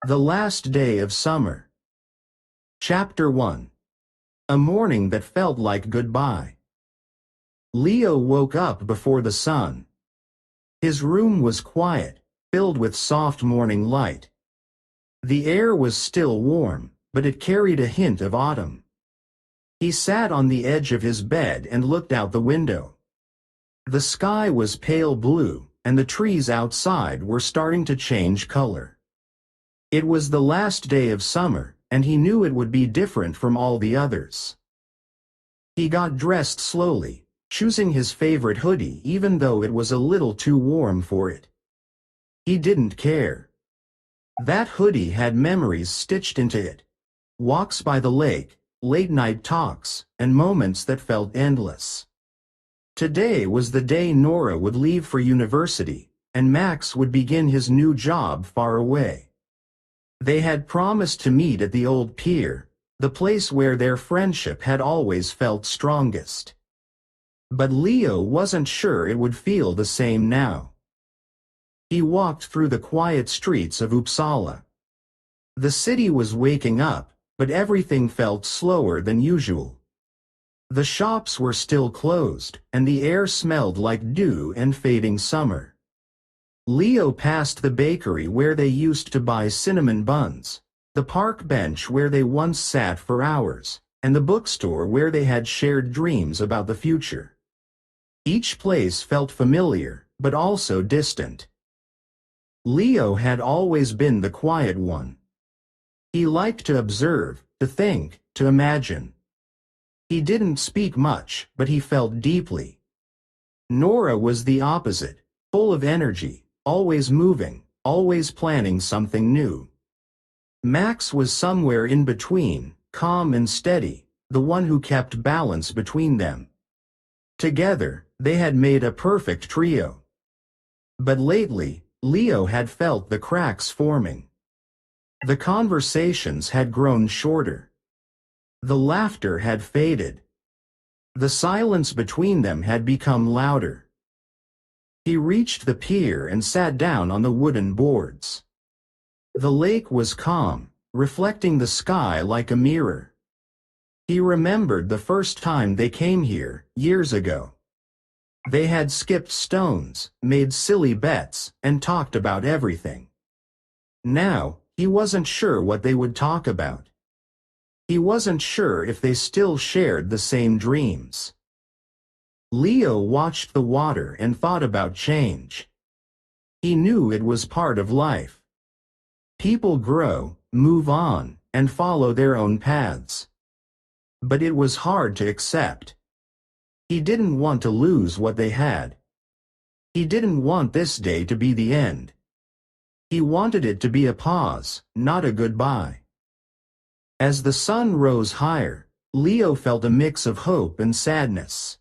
The last day of summer. Chapter 1. A morning that felt like goodbye. Leo woke up before the sun. His room was quiet, filled with soft morning light. The air was still warm, but it carried a hint of autumn. He sat on the edge of his bed and looked out the window. The sky was pale blue, and the trees outside were starting to change color. It was the last day of summer, and he knew it would be different from all the others. He got dressed slowly, choosing his favorite hoodie even though it was a little too warm for it. He didn't care. That hoodie had memories stitched into it. Walks by the lake, late-night talks, and moments that felt endless. Today was the day Nora would leave for university, and Max would begin his new job far away. They had promised to meet at the old pier, the place where their friendship had always felt strongest. But Leo wasn't sure it would feel the same now. He walked through the quiet streets of Uppsala. The city was waking up, but everything felt slower than usual. The shops were still closed, and the air smelled like dew and fading summer. Leo passed the bakery where they used to buy cinnamon buns, the park bench where they once sat for hours, and the bookstore where they had shared dreams about the future. Each place felt familiar, but also distant. Leo had always been the quiet one. He liked to observe, to think, to imagine. He didn't speak much, but he felt deeply. Nora was the opposite, full of energy, always moving, always planning something new. Max was somewhere in between, calm and steady, the one who kept balance between them. Together, they had made a perfect trio. But lately, Leo had felt the cracks forming. The conversations had grown shorter. The laughter had faded. The silence between them had become louder. He reached the pier and sat down on the wooden boards. The lake was calm, reflecting the sky like a mirror. He remembered the first time they came here, years ago. They had skipped stones, made silly bets, and talked about everything. Now, he wasn't sure what they would talk about. He wasn't sure if they still shared the same dreams. Leo watched the water and thought about change. He knew it was part of life. People grow, move on, and follow their own paths. But it was hard to accept. He didn't want to lose what they had. He didn't want this day to be the end. He wanted it to be a pause, not a goodbye. As the sun rose higher, Leo felt a mix of hope and sadness.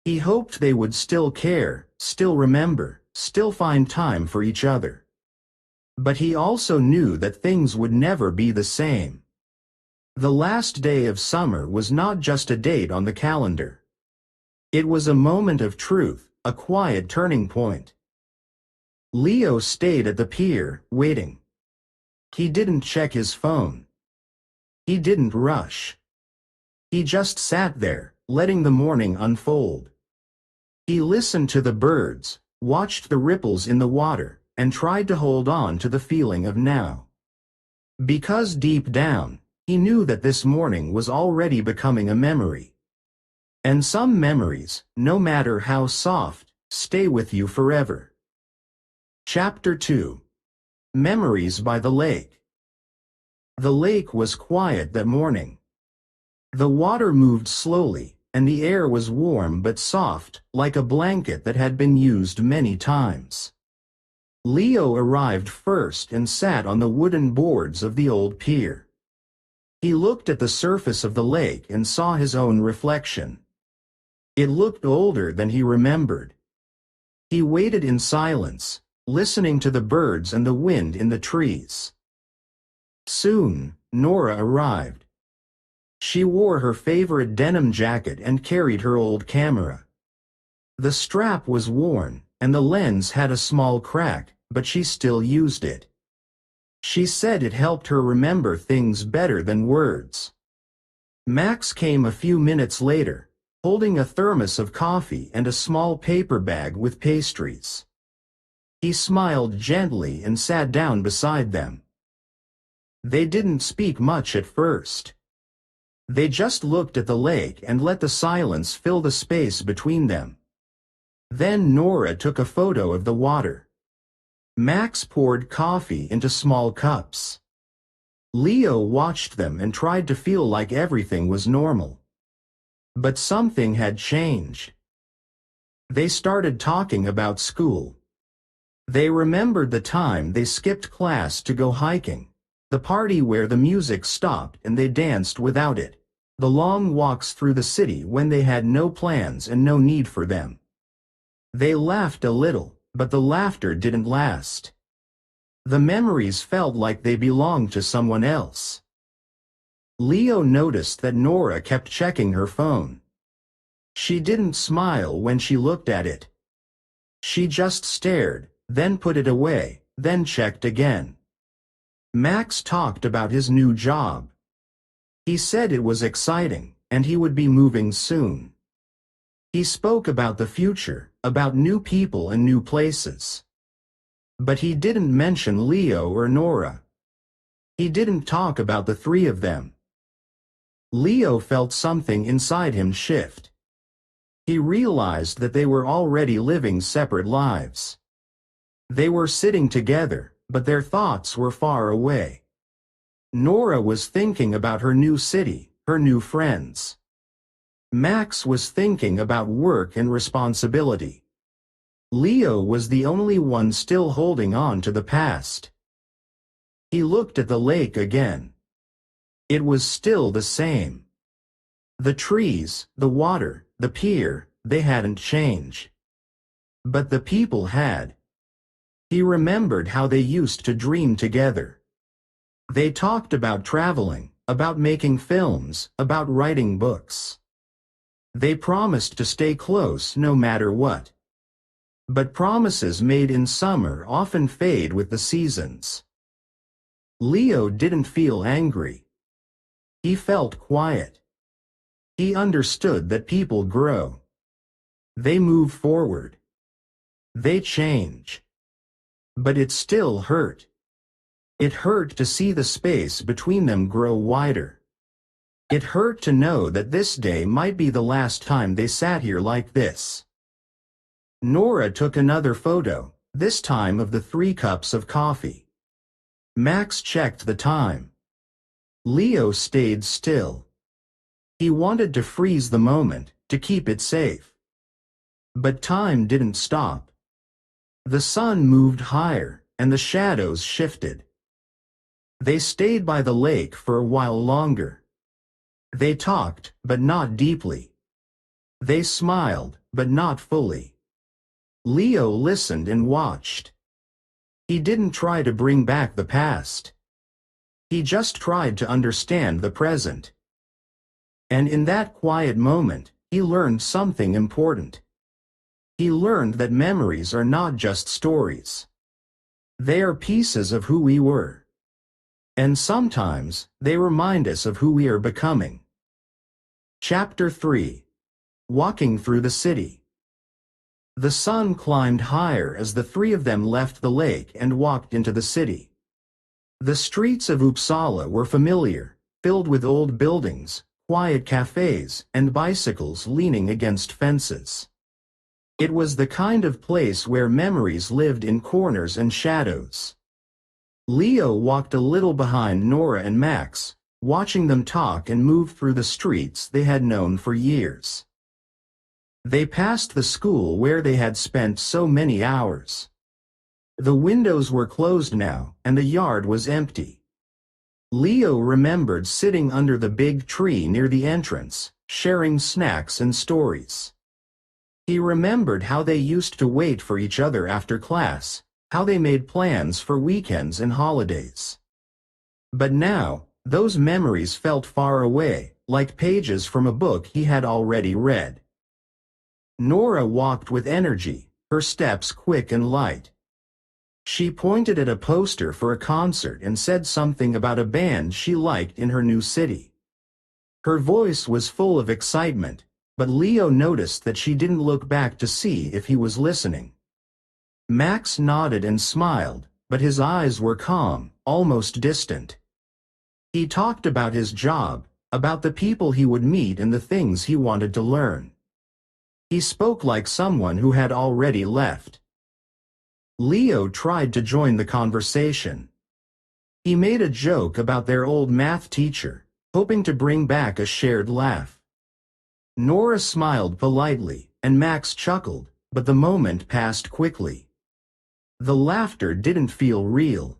He hoped they would still care, still remember, still find time for each other. But he also knew that things would never be the same. The last day of summer was not just a date on the calendar. It was a moment of truth, a quiet turning point. Leo stayed at the pier, waiting. He didn't check his phone. He didn't rush. He just sat there, letting the morning unfold. He listened to the birds, watched the ripples in the water, and tried to hold on to the feeling of now. Because deep down, he knew that this morning was already becoming a memory. And some memories, no matter how soft, stay with you forever. Chapter 2. Memories by the Lake. The lake was quiet that morning. The water moved slowly, and the air was warm but soft, like a blanket that had been used many times. Leo arrived first and sat on the wooden boards of the old pier. He looked at the surface of the lake and saw his own reflection. It looked older than he remembered. He waited in silence, listening to the birds and the wind in the trees. Soon, Nora arrived. She wore her favorite denim jacket and carried her old camera. The strap was worn, and the lens had a small crack, but she still used it. She said it helped her remember things better than words. Max came a few minutes later, holding a thermos of coffee and a small paper bag with pastries. He smiled gently and sat down beside them. They didn't speak much at first. They just looked at the lake and let the silence fill the space between them. Then Nora took a photo of the water. Max poured coffee into small cups. Leo watched them and tried to feel like everything was normal. But something had changed. They started talking about school. They remembered the time they skipped class to go hiking, the party where the music stopped and they danced without it, the long walks through the city when they had no plans and no need for them. They laughed a little, but the laughter didn't last. The memories felt like they belonged to someone else. Leo noticed that Nora kept checking her phone. She didn't smile when she looked at it. She just stared, then put it away, then checked again. Max talked about his new job. He said it was exciting, and he would be moving soon. He spoke about the future, about new people and new places. But he didn't mention Leo or Nora. He didn't talk about the three of them. Leo felt something inside him shift. He realized that they were already living separate lives. They were sitting together, but their thoughts were far away. Nora was thinking about her new city, her new friends. Max was thinking about work and responsibility. Leo was the only one still holding on to the past. He looked at the lake again. It was still the same. The trees, the water, the pier, they hadn't changed. But the people had. He remembered how they used to dream together. They talked about traveling, about making films, about writing books. They promised to stay close no matter what. But promises made in summer often fade with the seasons. Leo didn't feel angry. He felt quiet. He understood that people grow. They move forward. They change. But it still hurt. It hurt to see the space between them grow wider. It hurt to know that this day might be the last time they sat here like this. Nora took another photo, this time of the 3 cups of coffee. Max checked the time. Leo stayed still. He wanted to freeze the moment, to keep it safe. But time didn't stop. The sun moved higher, and the shadows shifted. They stayed by the lake for a while longer. They talked, but not deeply. They smiled, but not fully. Leo listened and watched. He didn't try to bring back the past. He just tried to understand the present. And in that quiet moment, he learned something important. He learned that memories are not just stories. They are pieces of who we were. And sometimes, they remind us of who we are becoming. Chapter 3. Walking through the city. The sun climbed higher as the 3 of them left the lake and walked into the city. The streets of Uppsala were familiar, filled with old buildings, quiet cafes, and bicycles leaning against fences. It was the kind of place where memories lived in corners and shadows. Leo walked a little behind Nora and Max, watching them talk and move through the streets they had known for years. They passed the school where they had spent so many hours. The windows were closed now, and the yard was empty. Leo remembered sitting under the big tree near the entrance, sharing snacks and stories. He remembered how they used to wait for each other after class, how they made plans for weekends and holidays. But now, those memories felt far away, like pages from a book he had already read. Nora walked with energy, her steps quick and light. She pointed at a poster for a concert and said something about a band she liked in her new city. Her voice was full of excitement, but Leo noticed that she didn't look back to see if he was listening. Max nodded and smiled, but his eyes were calm, almost distant. He talked about his job, about the people he would meet and the things he wanted to learn. He spoke like someone who had already left. Leo tried to join the conversation. He made a joke about their old math teacher, hoping to bring back a shared laugh. Nora smiled politely, and Max chuckled, but the moment passed quickly. The laughter didn't feel real.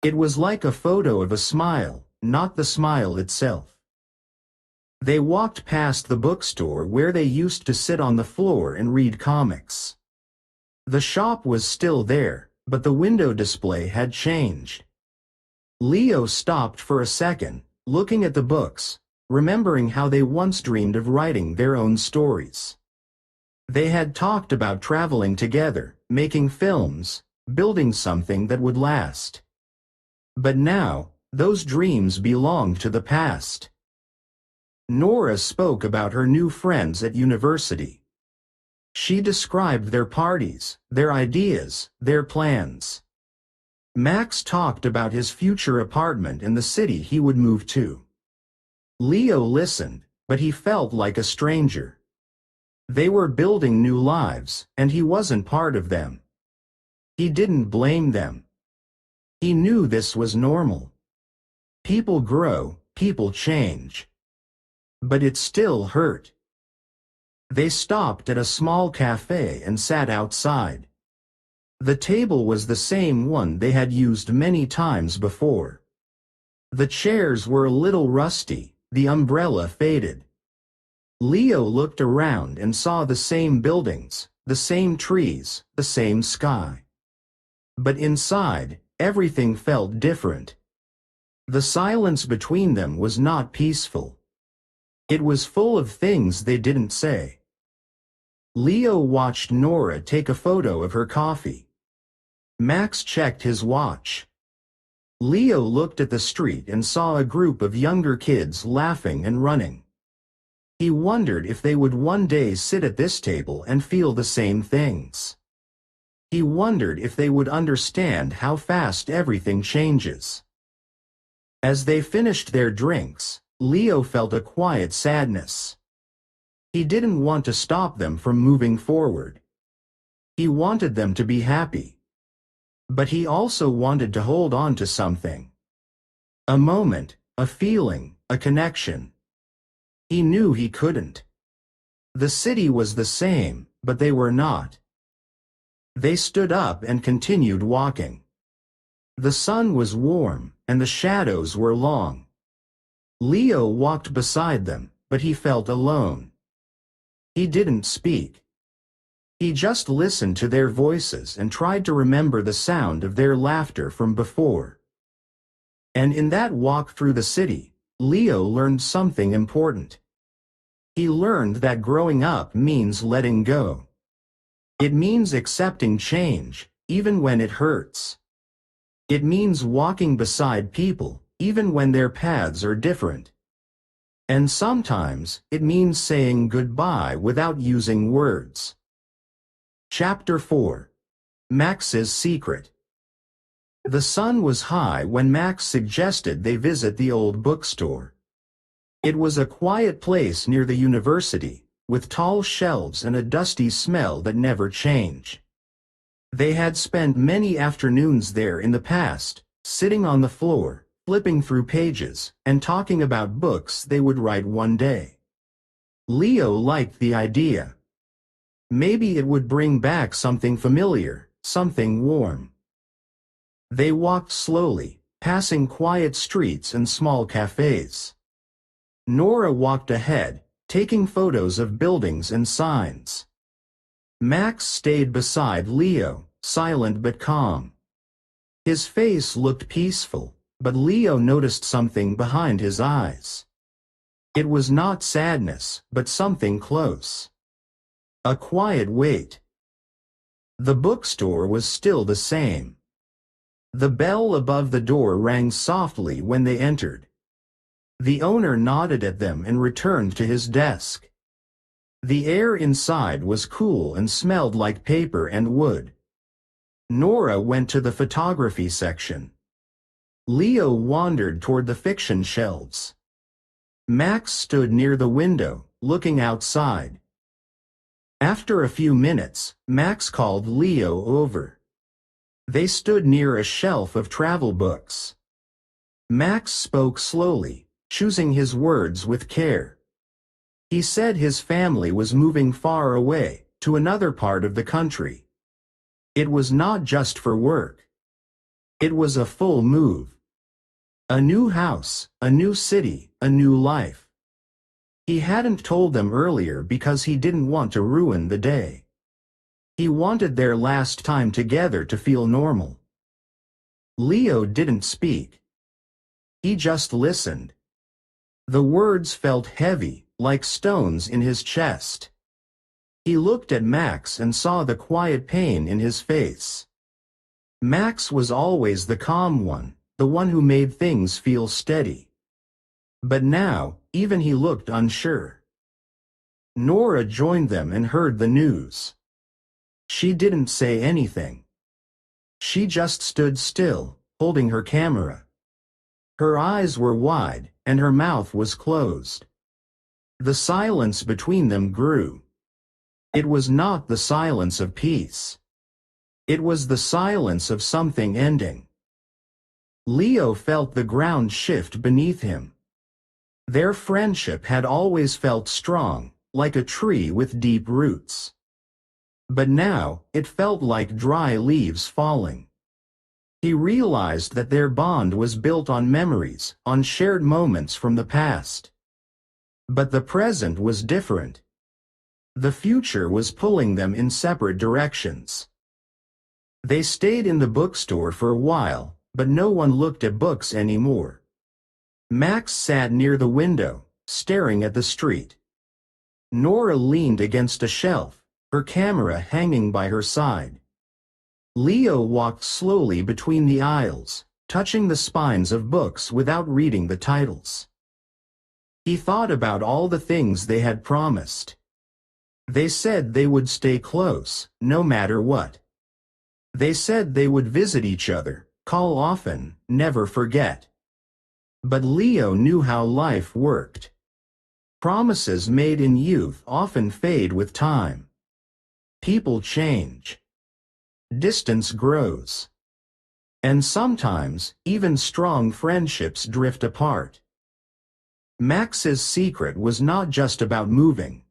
It was like a photo of a smile, not the smile itself. They walked past the bookstore where they used to sit on the floor and read comics. The shop was still there, but the window display had changed. Leo stopped for a second, looking at the books, remembering how they once dreamed of writing their own stories. They had talked about traveling together, making films, building something that would last. But now, those dreams belonged to the past. Nora spoke about her new friends at university. She described their parties, their ideas, their plans. Max talked about his future apartment in the city he would move to. Leo listened, but he felt like a stranger. They were building new lives, and he wasn't part of them. He didn't blame them. He knew this was normal. People grow, people change. But it still hurt. They stopped at a small cafe and sat outside. The table was the same one they had used many times before. The chairs were a little rusty, the umbrella faded. Leo looked around and saw the same buildings, the same trees, the same sky. But inside, everything felt different. The silence between them was not peaceful. It was full of things they didn't say. Leo watched Nora take a photo of her coffee. Max checked his watch. Leo looked at the street and saw a group of younger kids laughing and running. He wondered if they would one day sit at this table and feel the same things. He wondered if they would understand how fast everything changes. As they finished their drinks, Leo felt a quiet sadness. He didn't want to stop them from moving forward. He wanted them to be happy. But he also wanted to hold on to something. A moment, a feeling, a connection. He knew he couldn't. The city was the same, but they were not. They stood up and continued walking. The sun was warm, and the shadows were long. Leo walked beside them, but he felt alone. He didn't speak. He just listened to their voices and tried to remember the sound of their laughter from before. And in that walk through the city, Leo learned something important. He learned that growing up means letting go. It means accepting change, even when it hurts. It means walking beside people, even when their paths are different. And sometimes, it means saying goodbye without using words. Chapter 4. Max's Secret. The sun was high when Max suggested they visit the old bookstore. It was a quiet place near the university, with tall shelves and a dusty smell that never changed. They had spent many afternoons there in the past, sitting on the floor, flipping through pages, and talking about books they would write one day. Leo liked the idea. Maybe it would bring back something familiar, something warm. They walked slowly, passing quiet streets and small cafes. Nora walked ahead, taking photos of buildings and signs. Max stayed beside Leo, silent but calm. His face looked peaceful, but Leo noticed something behind his eyes. It was not sadness, but something close. A quiet weight. The bookstore was still the same. The bell above the door rang softly when they entered. The owner nodded at them and returned to his desk. The air inside was cool and smelled like paper and wood. Nora went to the photography section. Leo wandered toward the fiction shelves. Max stood near the window, looking outside. After a few minutes, Max called Leo over. They stood near a shelf of travel books. Max spoke slowly, choosing his words with care. He said his family was moving far away, to another part of the country. It was not just for work. It was a full move. A new house, a new city, a new life. He hadn't told them earlier because he didn't want to ruin the day. He wanted their last time together to feel normal. Leo didn't speak. He just listened. The words felt heavy, like stones in his chest. He looked at Max and saw the quiet pain in his face. Max was always the calm one, the one who made things feel steady. But now, even he looked unsure. Nora joined them and heard the news. She didn't say anything. She just stood still, holding her camera. Her eyes were wide, and her mouth was closed. The silence between them grew. It was not the silence of peace. It was the silence of something ending. Leo felt the ground shift beneath him. Their friendship had always felt strong, like a tree with deep roots. But now, it felt like dry leaves falling. He realized that their bond was built on memories, on shared moments from the past. But the present was different. The future was pulling them in separate directions. They stayed in the bookstore for a while, but no one looked at books anymore. Max sat near the window, staring at the street. Nora leaned against a shelf, her camera hanging by her side. Leo walked slowly between the aisles, touching the spines of books without reading the titles. He thought about all the things they had promised. They said they would stay close, no matter what. They said they would visit each other, call often, never forget. But Leo knew how life worked. Promises made in youth often fade with time. People change. Distance grows. And sometimes, even strong friendships drift apart. Max's secret was not just about moving.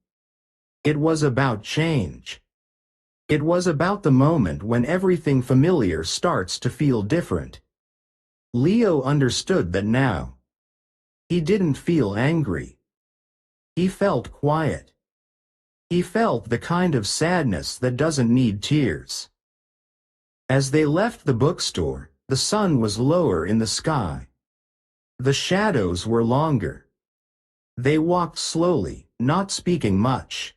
It was about change. It was about the moment when everything familiar starts to feel different. Leo understood that now. He didn't feel angry. He felt quiet. He felt the kind of sadness that doesn't need tears. As they left the bookstore, the sun was lower in the sky. The shadows were longer. They walked slowly, not speaking much.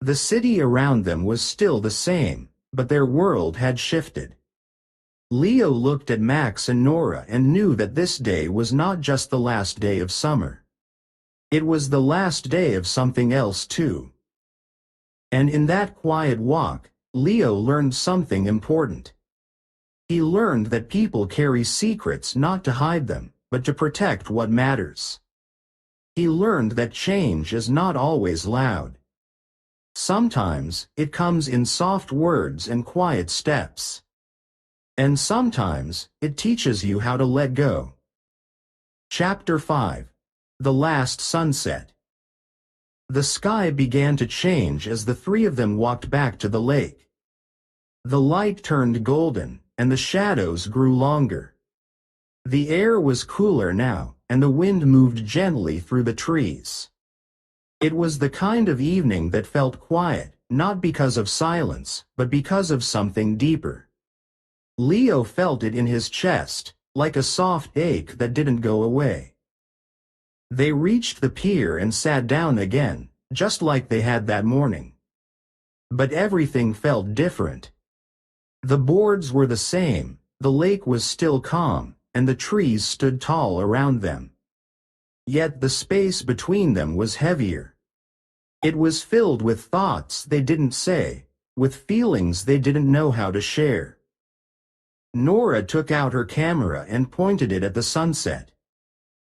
The city around them was still the same, but their world had shifted. Leo looked at Max and Nora and knew that this day was not just the last day of summer. It was the last day of something else too. And in that quiet walk, Leo learned something important. He learned that people carry secrets not to hide them, but to protect what matters. He learned that change is not always loud. Sometimes, it comes in soft words and quiet steps. And sometimes, it teaches you how to let go. Chapter 5. The Last Sunset. The sky began to change as the three of them walked back to the lake. The light turned golden, and the shadows grew longer. The air was cooler now, and the wind moved gently through the trees. It was the kind of evening that felt quiet, not because of silence, but because of something deeper. Leo felt it in his chest, like a soft ache that didn't go away. They reached the pier and sat down again, just like they had that morning. But everything felt different. The boards were the same, the lake was still calm, and the trees stood tall around them. Yet the space between them was heavier. It was filled with thoughts they didn't say, with feelings they didn't know how to share. Nora took out her camera and pointed it at the sunset.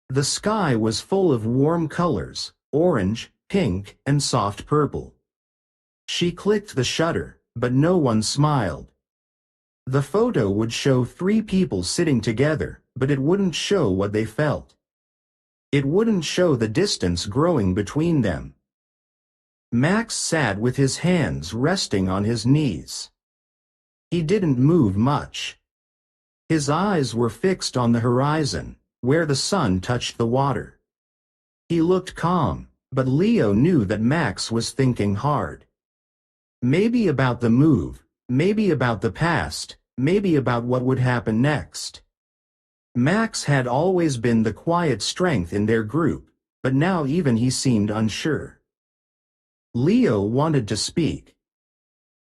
The sky was full of warm colors, orange, pink, and soft purple. She clicked the shutter, but no one smiled. The photo would show 3 people sitting together, but it wouldn't show what they felt. It wouldn't show the distance growing between them. Max sat with his hands resting on his knees. He didn't move much. His eyes were fixed on the horizon, where the sun touched the water. He looked calm, but Leo knew that Max was thinking hard. Maybe about the move, maybe about the past, maybe about what would happen next. Max had always been the quiet strength in their group, but now even he seemed unsure. Leo wanted to speak.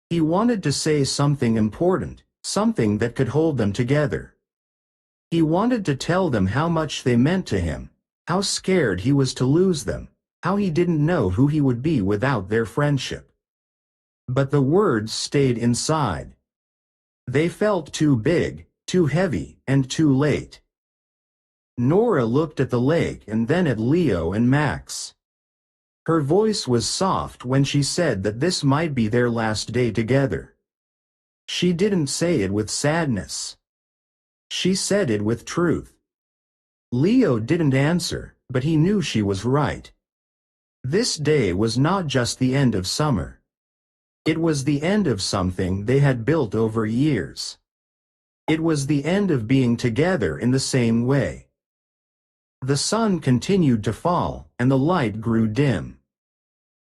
He wanted to say something important, something that could hold them together. He wanted to tell them how much they meant to him, how scared he was to lose them, how he didn't know who he would be without their friendship. But the words stayed inside. They felt too big, too heavy, and too late. Nora looked at the lake and then at Leo and Max. Her voice was soft when she said that this might be their last day together. She didn't say it with sadness. She said it with truth. Leo didn't answer, but he knew she was right. This day was not just the end of summer. It was the end of something they had built over years. It was the end of being together in the same way. The sun continued to fall, and the light grew dim.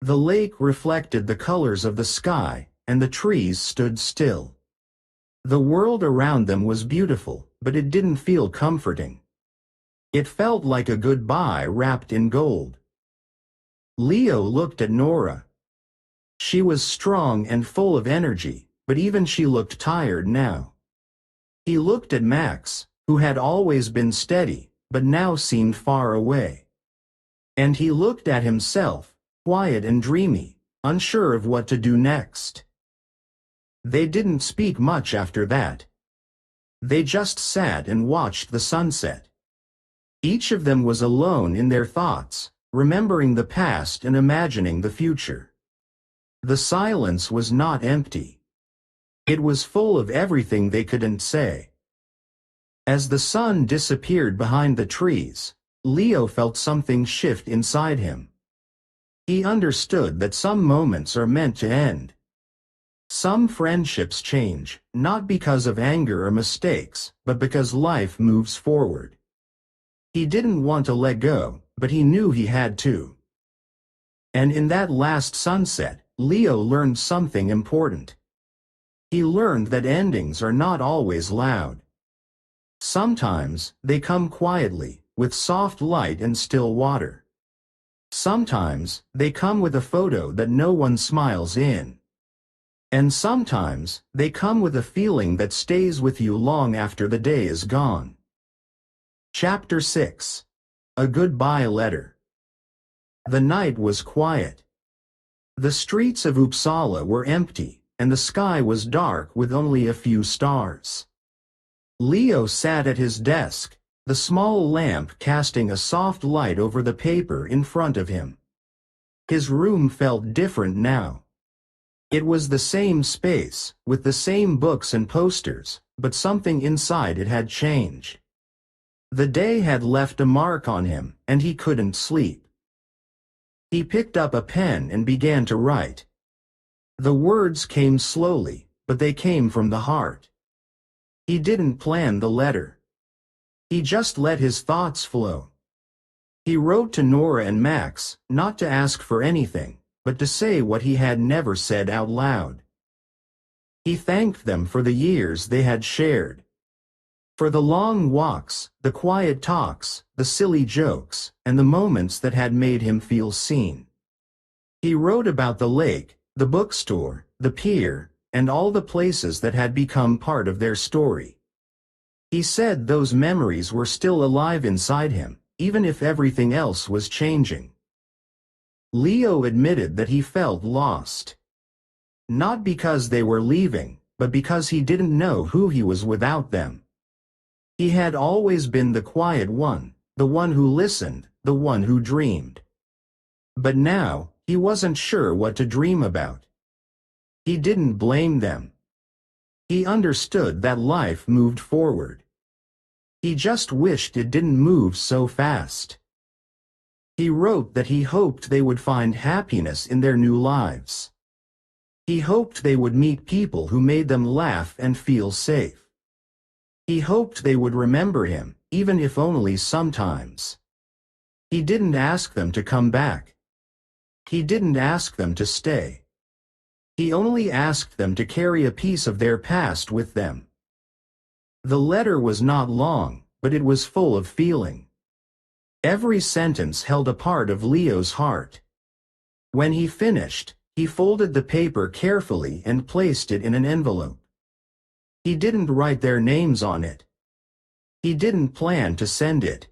The lake reflected the colors of the sky, and the trees stood still. The world around them was beautiful, but it didn't feel comforting. It felt like a goodbye wrapped in gold. Leo looked at Nora. She was strong and full of energy, but even she looked tired now. He looked at Max, who had always been steady, but now seemed far away. And he looked at himself, quiet and dreamy, unsure of what to do next. They didn't speak much after that. They just sat and watched the sunset. Each of them was alone in their thoughts, remembering the past and imagining the future. The silence was not empty. It was full of everything they couldn't say. As the sun disappeared behind the trees, Leo felt something shift inside him. He understood that some moments are meant to end. Some friendships change, not because of anger or mistakes, but because life moves forward. He didn't want to let go, but he knew he had to. And in that last sunset, Leo learned something important. He learned that endings are not always loud. Sometimes they come quietly, with soft light and still water. Sometimes they come with a photo that no one smiles in. And sometimes they come with a feeling that stays with you long after the day is gone. Chapter 6. A Goodbye Letter. The night was quiet. The streets of Uppsala were empty, and the sky was dark with only a few stars. Leo sat at his desk, the small lamp casting a soft light over the paper in front of him. His room felt different now. It was the same space, with the same books and posters, but something inside it had changed. The day had left a mark on him, and he couldn't sleep. He picked up a pen and began to write. The words came slowly, but they came from the heart. He didn't plan the letter. He just let his thoughts flow. He wrote to Nora and Max, not to ask for anything, but to say what he had never said out loud. He thanked them for the years they had shared. For the long walks, the quiet talks, the silly jokes, and the moments that had made him feel seen. He wrote about the lake, the bookstore, the pier, and all the places that had become part of their story. He said those memories were still alive inside him, even if everything else was changing. Leo admitted that he felt lost. Not because they were leaving, but because he didn't know who he was without them. He had always been the quiet one, the one who listened, the one who dreamed. But now, he wasn't sure what to dream about. He didn't blame them. He understood that life moved forward. He just wished it didn't move so fast. He wrote that he hoped they would find happiness in their new lives. He hoped they would meet people who made them laugh and feel safe. He hoped they would remember him, even if only sometimes. He didn't ask them to come back. He didn't ask them to stay. He only asked them to carry a piece of their past with them. The letter was not long, but it was full of feeling. Every sentence held a part of Leo's heart. When he finished, he folded the paper carefully and placed it in an envelope. He didn't write their names on it. He didn't plan to send it.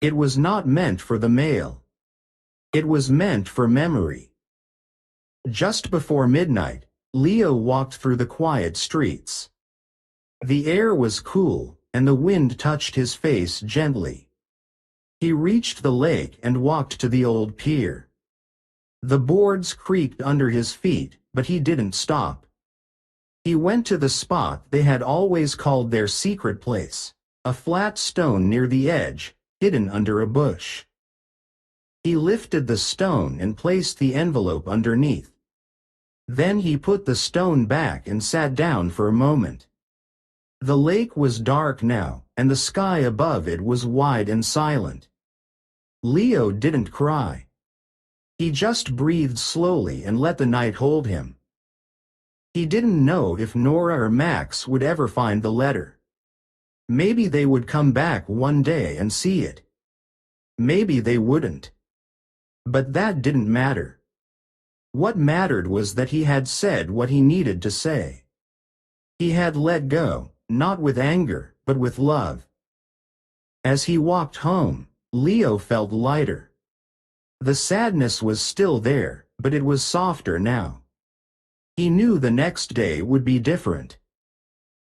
It was not meant for the mail. It was meant for memory. Just before midnight, Leo walked through the quiet streets. The air was cool, and the wind touched his face gently. He reached the lake and walked to the old pier. The boards creaked under his feet, but he didn't stop. He went to the spot they had always called their secret place, a flat stone near the edge, hidden under a bush. He lifted the stone and placed the envelope underneath. Then he put the stone back and sat down for a moment. The lake was dark now, and the sky above it was wide and silent. Leo didn't cry. He just breathed slowly and let the night hold him. He didn't know if Nora or Max would ever find the letter. Maybe they would come back one day and see it. Maybe they wouldn't. But that didn't matter. What mattered was that he had said what he needed to say. He had let go, not with anger, but with love. As he walked home, Leo felt lighter. The sadness was still there, but it was softer now. He knew the next day would be different.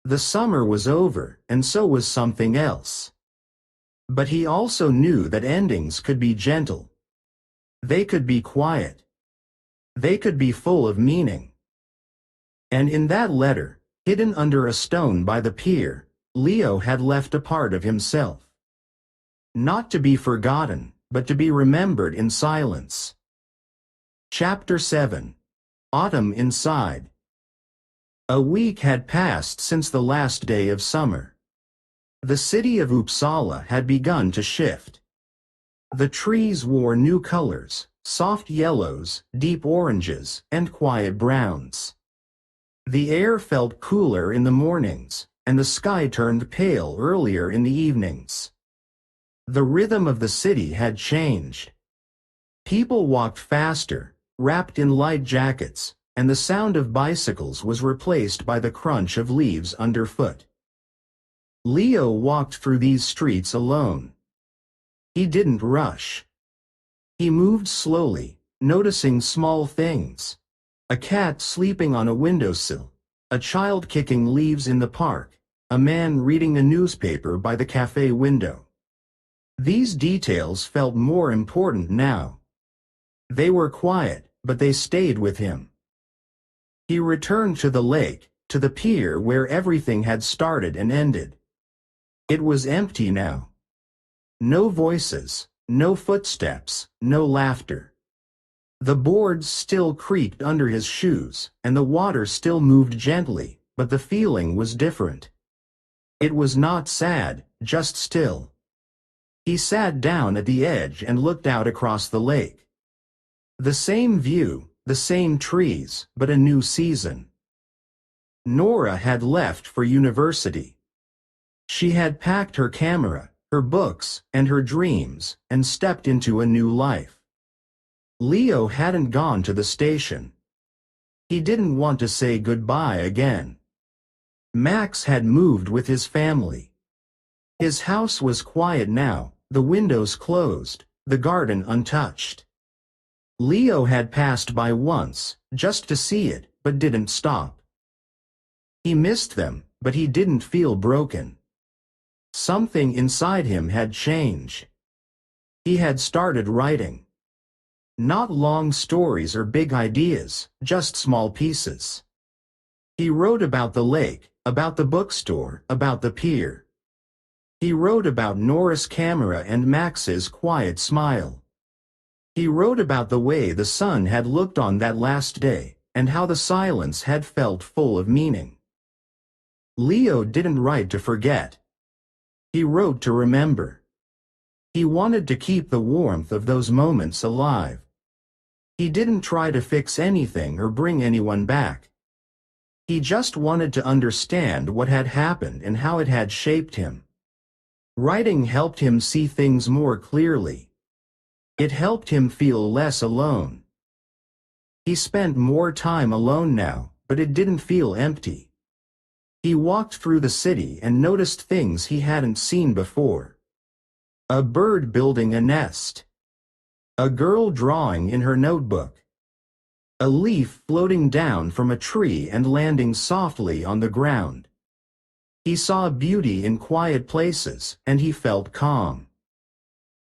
The summer was over, and so was something else. But he also knew that endings could be gentle. They could be quiet. They could be full of meaning. And in that letter, hidden under a stone by the pier, Leo had left a part of himself. Not to be forgotten, but to be remembered in silence. Chapter 7. Autumn Inside. A week had passed since the last day of summer. The city of Uppsala had begun to shift. The trees wore new colors, soft yellows, deep oranges, and quiet browns. The air felt cooler in the mornings, and the sky turned pale earlier in the evenings. The rhythm of the city had changed. People walked faster, wrapped in light jackets, and the sound of bicycles was replaced by the crunch of leaves underfoot. Leo walked through these streets alone. He didn't rush. He moved slowly, noticing small things. A cat sleeping on a windowsill, a child kicking leaves in the park, a man reading a newspaper by the cafe window. These details felt more important now. They were quiet, but they stayed with him. He returned to the lake, to the pier where everything had started and ended. It was empty now. No voices, no footsteps, no laughter. The boards still creaked under his shoes, and the water still moved gently, but the feeling was different. It was not sad, just still. He sat down at the edge and looked out across the lake. The same view, the same trees, but a new season. Nora had left for university. She had packed her camera, her books, and her dreams, and stepped into a new life. Leo hadn't gone to the station. He didn't want to say goodbye again. Max had moved with his family. His house was quiet now, the windows closed, the garden untouched. Leo had passed by once, just to see it, but didn't stop. He missed them, but he didn't feel broken. Something inside him had changed. He had started writing. Not long stories or big ideas, just small pieces. He wrote about the lake, about the bookstore, about the pier. He wrote about Nora's camera and Max's quiet smile. He wrote about the way the sun had looked on that last day, and how the silence had felt full of meaning. Leo didn't write to forget. He wrote to remember. He wanted to keep the warmth of those moments alive. He didn't try to fix anything or bring anyone back. He just wanted to understand what had happened and how it had shaped him. Writing helped him see things more clearly. It helped him feel less alone. He spent more time alone now, but it didn't feel empty. He walked through the city and noticed things he hadn't seen before. A bird building a nest. A girl drawing in her notebook. A leaf floating down from a tree and landing softly on the ground. He saw beauty in quiet places, and he felt calm.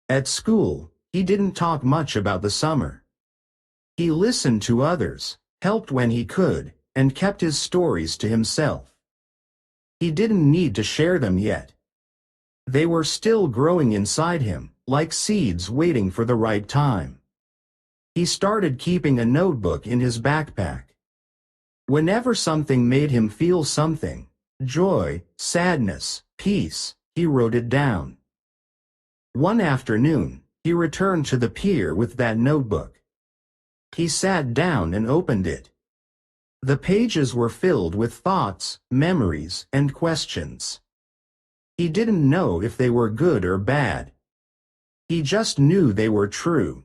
At school, he didn't talk much about the summer. He listened to others, helped when he could, and kept his stories to himself. He didn't need to share them yet. They were still growing inside him, like seeds waiting for the right time. He started keeping a notebook in his backpack. Whenever something made him feel something, joy, sadness, peace, he wrote it down. One afternoon, he returned to the pier with that notebook. He sat down and opened it. The pages were filled with thoughts, memories, and questions. He didn't know if they were good or bad. He just knew they were true.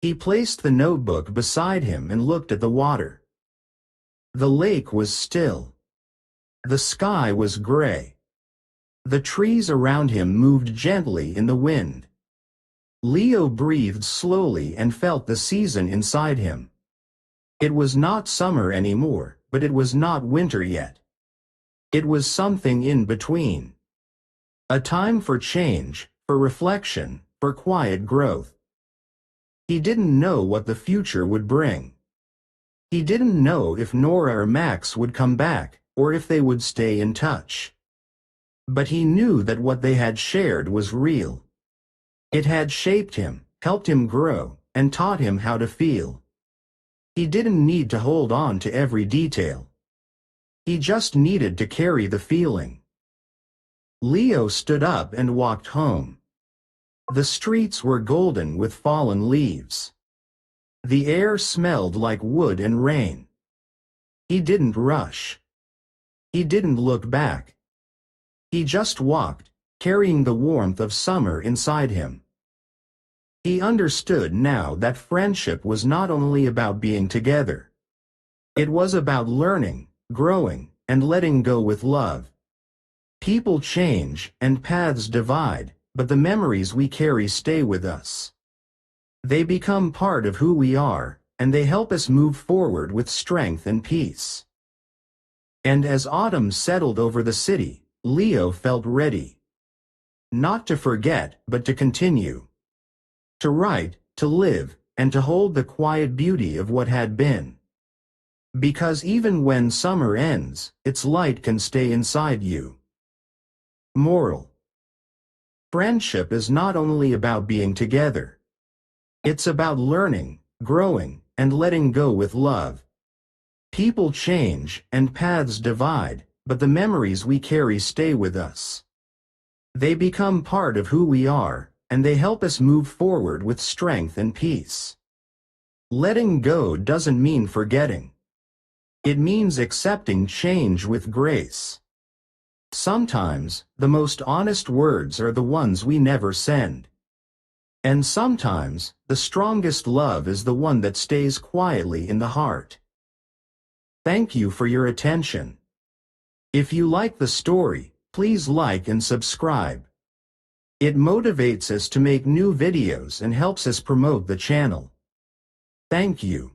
He placed the notebook beside him and looked at the water. The lake was still. The sky was gray. The trees around him moved gently in the wind. Leo breathed slowly and felt the season inside him. It was not summer anymore, but it was not winter yet. It was something in between. A time for change, for reflection, for quiet growth. He didn't know what the future would bring. He didn't know if Nora or Max would come back, or if they would stay in touch. But he knew that what they had shared was real. It had shaped him, helped him grow, and taught him how to feel. He didn't need to hold on to every detail. He just needed to carry the feeling. Leo stood up and walked home. The streets were golden with fallen leaves. The air smelled like wood and rain. He didn't rush. He didn't look back. He just walked, carrying the warmth of summer inside him. He understood now that friendship was not only about being together. It was about learning, growing, and letting go with love. People change and paths divide, but the memories we carry stay with us. They become part of who we are, and they help us move forward with strength and peace. And as autumn settled over the city, Leo felt ready. Not to forget, but to continue. To write, to live, and to hold the quiet beauty of what had been. Because even when summer ends, its light can stay inside you. Moral: friendship is not only about being together. It's about learning, growing, and letting go with love. People change and paths divide, but the memories we carry stay with us. They become part of who we are, and they help us move forward with strength and peace. Letting go doesn't mean forgetting. It means accepting change with grace. Sometimes, the most honest words are the ones we never send. And sometimes, the strongest love is the one that stays quietly in the heart. Thank you for your attention. If you like the story, please like and subscribe. It motivates us to make new videos and helps us promote the channel. Thank you.